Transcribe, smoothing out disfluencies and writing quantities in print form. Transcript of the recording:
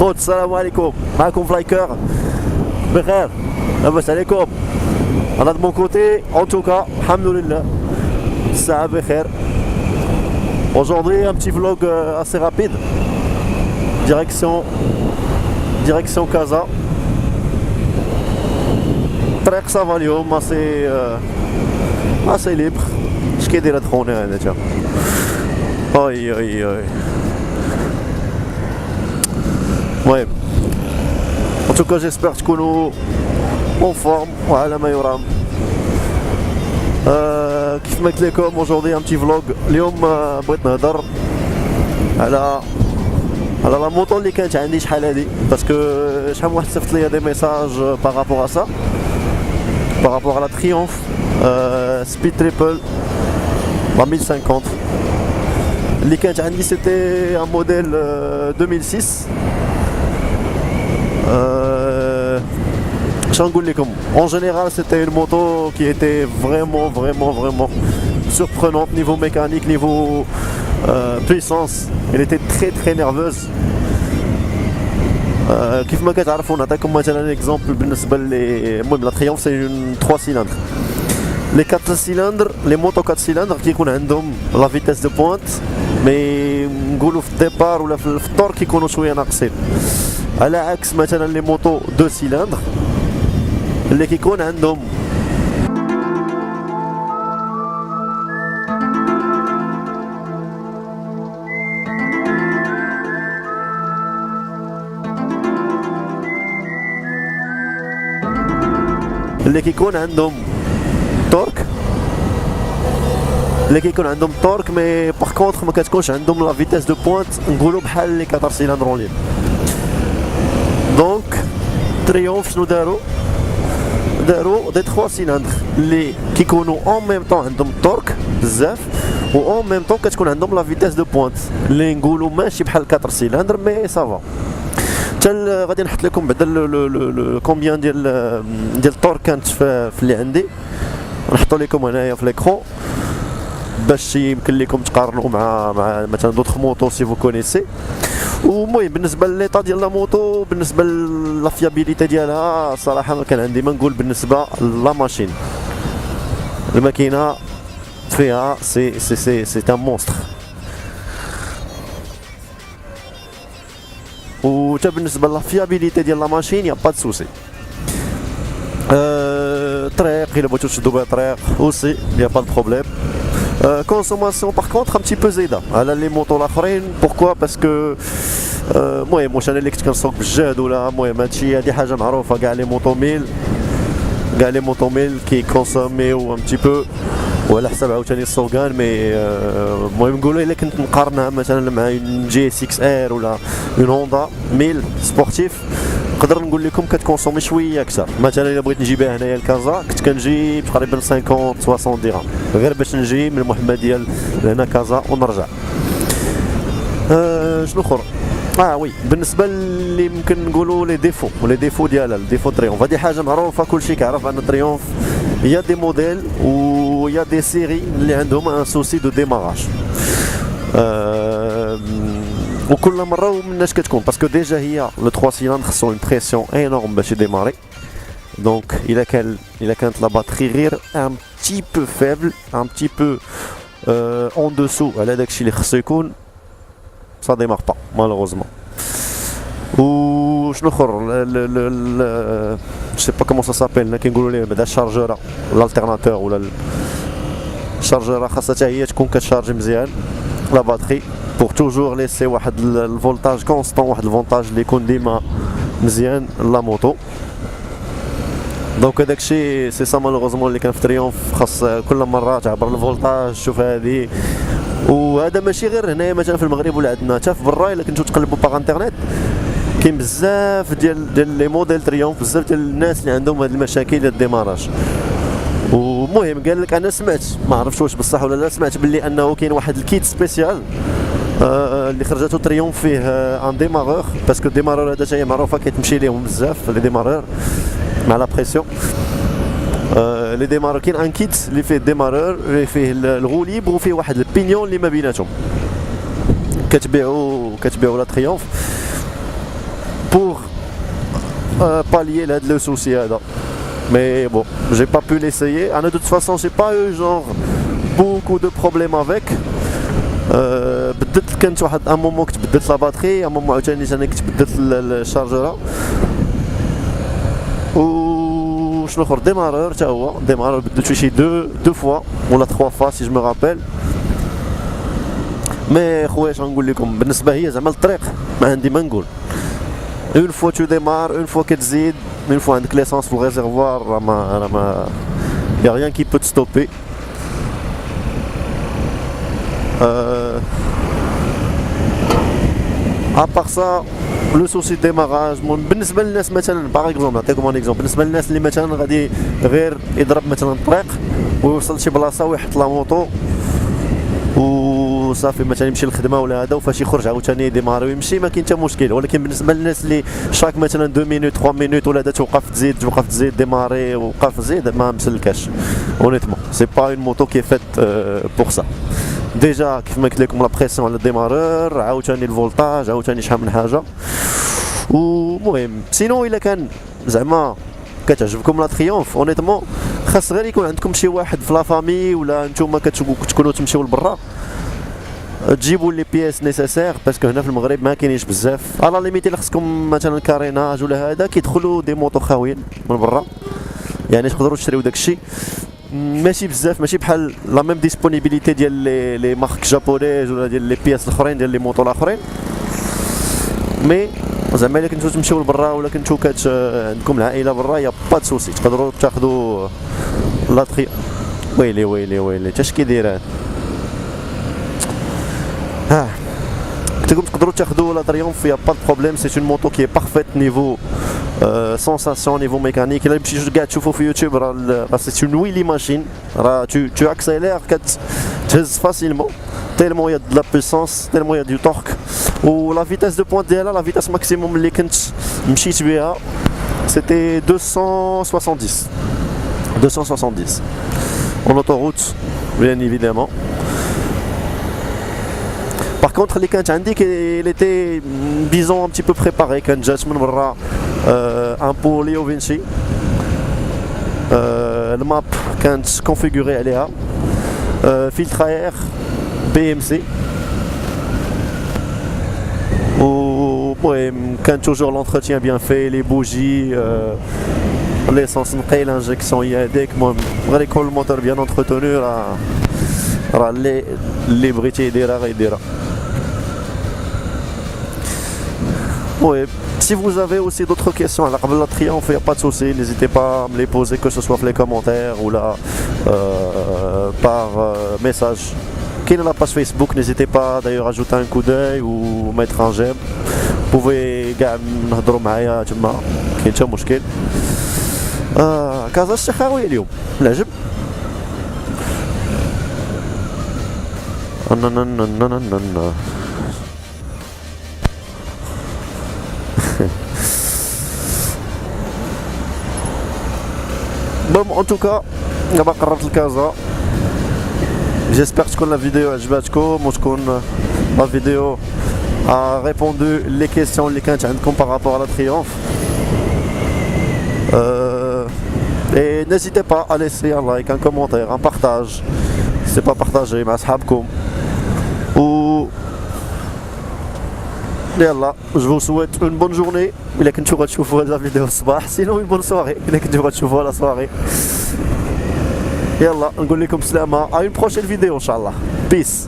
خوت السلام عليكم معكم فلايكر بخير لاباس عليكم انا دو مون كوتي en tout cas الحمد لله الساعة بخير. Aujourd'hui un petit vlog assez rapide direction Casa. الطريق صافا اليوم assez libre. اش كيدير هاد خونا هذا تا اي اي اي المهم en tout cas j'espère تكونوا en forme وعلى ما يرام. كيف ما قلت لكم aujourd'hui un petit vlog. اليوم بغيت نهضر على لا موطو اللي كانت عندي شحال هادي باسكو شحال من واحد صيفط لي دي ميساج بارابور ا سا بارابور على تريومف سبيد تريبل لا 1050 اللي كانت عندي. سيتي ان موديل 2006. Je vais en général, c'était une moto qui était vraiment surprenante niveau mécanique, niveau puissance. Elle était très nerveuse. كيف ما كتعرفوا نعطيكم مثلا اكزومبل بالنسبه المهم لا تريومف سي اون 3 سيلندر. لي 4 سيلندر لي موتو 4 سيلندر كيكون عندهم لا فيتيس دو بوينت مي نقولوا في الديبار ولا في الطور كيكونوا شويه ناقصين، على عكس مثلا لي موتو 2 سيلندر اللي كيكون عندهم تورك مي باغ كونطخ ما كتكونش عندهم لا فيتيس دو بوينت نقولوا بحال لي 4 سيلندر اون لين. دونك تريومف شنو داروا دي 3 سيلندر اللي كيكونوا اون ميم طون عندهم تورك بزاف و اون ميم طون كتكون عندهم لا فيتيس دو بوينت اللي نقولوا ماشي بحال 4 سيلندر مي سافا. حتى غادي نحط لكم بعدا كومبيان ديال التورك كانت في اللي عندي، نحطو لكم هنايا في ليكرون باش يمكن لكم تقارنوا مع مثلا دوطخ موطو سي فو كونيسي. ومهم بالنسبه لليطا ديال لا موطو بالنسبه لا فيابيليتي ديالها صراحه ما كان عندي ما نقول. بالنسبه لا ماشين الماكينه فيها سي ان مونستر. و حتى بالنسبه لا فيابيليتي ديال لا ماشين يا با دو سوسي. طريق الا بغيتو تشدو بها طريق اوسي يا با دو بروبليم. كونسوماسيون باغ كونطخ ان تي بو زايده على لي موطو الاخرين. بوركوا باسكو المهم واش انا اللي كنت كنسوق بالجهد ولا المهم هادي حاجه معروفه. كاع لي موطو ميل كي كونسوميو ان تي بو وعلى حساب عاوتاني السوغان. مي المهم نقولوا الا كنت نقارنها مثلا مع اون جي 6 ار ولا اون هوندا 1000 سبورتيف نقدر نقول لكم كتكونسومي شويه اكثر. مثلا الا بغيت نجيبها هنايا لكازا كنت كنجي تقريبا 50 60 درهم غير باش نجي من المحمديه لهنا كازا ونرجع. شنو اخر وي بالنسبه اللي يمكن نقولوا لي ديفو ديالها الديفو تريومف هذه حاجه معروفه كلشي كيعرف ان تريومف هي دي موديل و يا دي سيري اللي عندهم ان سوسي دو ديماراج. وكل مره مناش كتكون باسكو ديجا هي لو 3 سيلندر خصو اون بريسيون انورم باش يديماري. دونك الا كانت لا باتري غير ان بتي بو فيبل ان بتي بو اون دوسو على داكشي اللي خصو يكون ça démarre pas malheureusement. و شنو اخر je sais pas comment ça s'appelle كنقولوا ليه بعدا الشارجور الالتيرناتور ولا الشارجور خاصها حتى هي تكون كتشارجي مزيان لا باتري بور توجور ليسي واحد الفولتاج كونستون واحد الفولتاج اللي يكون ديما مزيان لا موطو. دونك هداكشي سي سا مالوغوزمون اللي كان في تريومف خاص كل مره تعبر الفولتاج شوف هذه. وهذا ماشي غير هنايا مثلا في المغرب ولا عندنا حتى في برا الا كنتو تقلبوا باغ انترنيت كاين بزاف ديال لي موديل تريومف بزاف ديال الناس اللي عندهم هاد المشاكل ديال الديماراج. ومهم قال لك انا سمعت ما عرفتش واش بصح ولا لا سمعت باللي انه كاين واحد الكيت سبيسيال اللي خرجته تريومف فيه ان ديمارور باسكو الديمارور هذا حاجه معروفه كتمشي ليهم بزاف لي ديمارور مع لا بريسيون. لي ديمارور كاين ان كيت اللي فيه الديمارور اللي فيه الغو ليبر وفيه واحد البينيون اللي ما بيناتهم كتبيعوا لا تريومف. pour pallier le souci. Mais bon, j'ai pas pu l'essayer. De toute façon, j'ai pas eu genre beaucoup de problèmes avec. بدلت كانت واحد ان مومون كنت بدلت لا باتري، ان مومون عاوتاني انا كنت بدلت الشارجره و شنو اخر ديمارور حتى هو ديمارور بدلت شي دو فوا ولا 3 فوا سي جو مي رابيل. مي خويا اش غنقول لكم بالنسبه هي زعما الطريق ما عندي ما نقول. اون فوا تو ديمار اون فوا كتزيد اون فوا عندك ليسونس في الريزيرفوار راه ما يا ريان كي بو تستوبي. À part ça, le souci de démarrage, بالنسبة للناس مثلا باغ اكزومبل نعطيكم ان اكزومبل، بالنسبة للناس اللي مثلا غادي غير يضرب مثلا الطريق ويوصل لشي بلاصة ويحط لا موطو وصافي مثلا يمشي للخدمة ولا هذا وفاش يخرج عاوتاني يديماري ويمشي ما كاين حتى مشكل. ولكن بالنسبة للناس اللي شاك مثلا 2 مينوت 3 مينوت ولا هذا توقف تزيد ديماري وقف زيد ما مسلكاش. اونيتمون سي با اون موطو كي فيت بور سا. ديجا كيف ما قلت لكم لا بريسيون على الديمارور، عاوتاني الفولتاج، عاوتاني شحال من حاجه. ومهم سينو الا كان زعما كتعجبكم لا تريومف اونيتمون خاص غير يكون عندكم شي واحد في لا فامي ولا نتوما كتكونوا تمشيو لبرا تجيبوا لي بياس نيسيسير باسكو هنا في المغرب ما كاينينش بزاف. على ليميتي اللي خصكم مثلا كاريناج ولا هذا كيدخلوا دي موطو خاويين من برا، يعني تقدروا تشريو داكشي ماشي بزاف، ماشي بحال لا ميم ديسپونيبيليتي ديال لي مارك جابونيز ولا ديال لي بياس الاخرين ديال لي موطو الاخرين. مي زعما الا كنتو تمشيو لبرا ولا كنتو عندكم العائله برا يا با د سوسي تقدروا تاخذوا لا تري. ويلي اش كيدير هذا؟ قلت لكم تقدروا تاخذوا لا تريومف يا با د بروبليم. سي اون موطو كي بارفيت نيفو سونساسيون نيفو ميكانيك. الا مشيتو كاع تشوفوا في يوتيوب راه سي اون ويلي ماشين، راه تو اكسيلير كتهز فاسيلمون تيلمون يا د لا بويسونس تيلمون يا دو تورك. و لا فيتاس دو بوينت ديالها لا فيتاس ماكسيموم اللي كنت مشيت بها سيتي 270 en autoroute bien évidemment. Par contre اللي كانت عندي il était disons un petit peu préparé. كان جات من برا ان بوليو فينشي الماب كانت كونفيغوري عليها فلتر اير بي ام سي. المهم كان توجور لونتروتيان بيان في لي بوجي ليسونس نقي لانجيكسيون هي هذيك. المهم غير يكون الموتور بيان انتروتونو راه اللي بغيتي يديرها غيديرها. Oui, si vous avez aussi d'autres questions à la Triomphe, il n'y a pas de souci, n'hésitez pas à me les poser, que ce soit dans les commentaires ou là par message. Qui est la page Facebook, n'hésitez pas d'ailleurs à ajouter un coup d'œil ou mettre un j'aime. Vous pouvez نهضروا معايا تما كاين حتى مشكل. كازا الشخاوي اليوم العجب. Bon, en tout cas, دابا قربت لكازا. J'espère que la vidéo عجباتكم وتكون la vidéo a répondu les questions اللي كانت عندكم par rapport à la Triomphe. Et n'hésitez pas à laisser un like, un commentaire, un partage. Si c'est pas partagé مع صحابكم. يلا je vous souhaite une bonne journée إلا كنتو غتشوفوا هاد لا فيديو الصباح، سينو une bonne soirée إلا كنتو غتشوفوها لا soirée. يلا نقول لكم سلامة، à une prochaine vidéo إن شاء الله. Peace.